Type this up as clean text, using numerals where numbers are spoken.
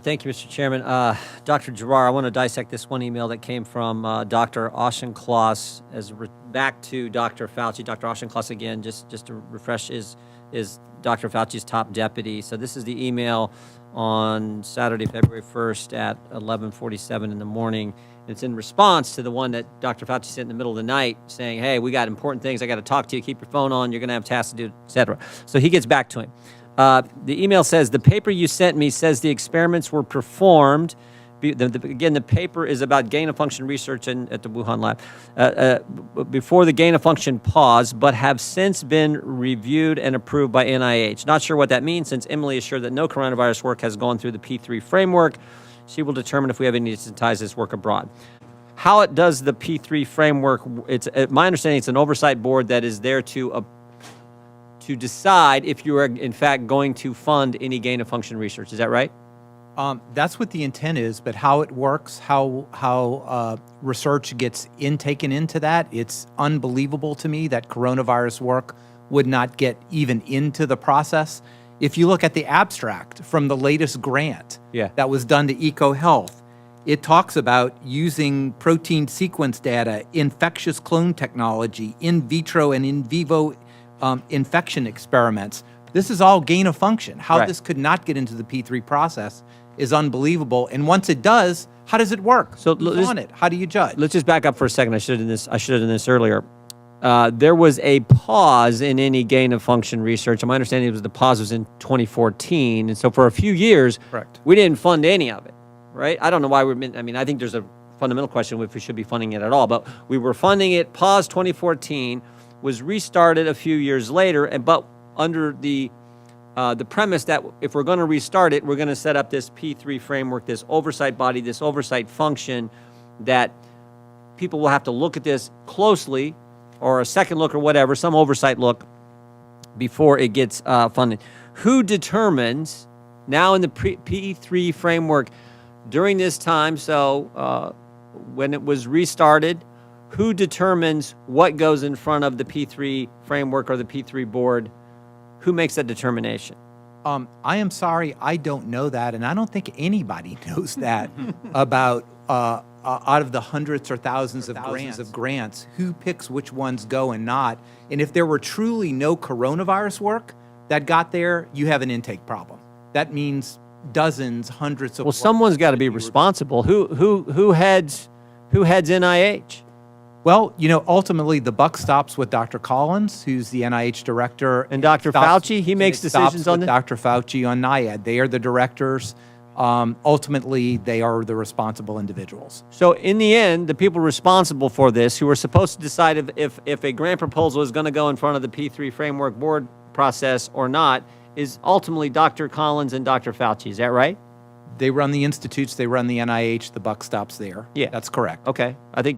Thank you, Mr. Chairman. Dr. Giroir, I want to dissect this one email that came from Dr. Auchincloss back to Dr. Fauci. Dr. Auchincloss, again, just to refresh, is Dr. Fauci's top deputy. So this is the email on Saturday, February 1st at 11:47 in the morning. It's in response to the one that Dr. Fauci sent in the middle of the night saying, hey, we got important things. I got to talk to you. Keep your phone on. You're going to have tasks to do, et cetera. So he gets back to him. The email says, the paper you sent me says the experiments were performed. Again, the paper is about gain-of-function research at the Wuhan lab. Before the gain-of-function pause, but have since been reviewed and approved by NIH. Not sure what that means, since Emily is sure that no coronavirus work has gone through the P3 framework. She will determine if we have any to ties this work abroad. How it does the P3 framework, my understanding it's an oversight board that is there to decide if you are, in fact, going to fund any gain-of-function research. Is that right? That's what the intent is, but how it works, how research gets taken into that, it's unbelievable to me that coronavirus work would not get even into the process. If you look at the abstract from the latest grant that was done to EcoHealth, it talks about using protein sequence data, infectious clone technology, in vitro and in vivo infection experiments. This is all gain of function. How this could not get into the P3 process is unbelievable. And once it does, how does it work? So on it, how do you judge? Let's just back up for a second. I should have done this earlier. There was a pause in any gain of function research. My understanding was the pause was in 2014, and so for a few years, we didn't fund any of it. Right? I don't know why I think there's a fundamental question if we should be funding it at all. But we were funding it. Paused 2014. Was restarted a few years later, but under the premise that if we're going to restart it, we're going to set up this P3 framework, this oversight body, this oversight function that people will have to look at this closely, or a second look or whatever, some oversight look before it gets funded. Who determines now in the P3 framework during this time, so when it was restarted, who determines what goes in front of the P3 framework or the P3 board? Who makes that determination? I am sorry, I don't know that, and I don't think anybody knows that about out of the hundreds or thousands of grants, who picks which ones go and not. And if there were truly no coronavirus work that got there, you have an intake problem. That means dozens, hundreds of. Well, someone's got to be responsible. Who heads NIH? Well, ultimately the buck stops with Dr. Collins, who's the NIH director. And Dr. Fauci, he makes decisions on this? Dr. Fauci on NIAID. They are the directors. Ultimately, they are the responsible individuals. So in the end, the people responsible for this, who are supposed to decide if a grant proposal is going to go in front of the P3 framework board process or not, is ultimately Dr. Collins and Dr. Fauci. Is that right? They run the institutes. They run the NIH. The buck stops there. Yeah. That's correct. Okay. I think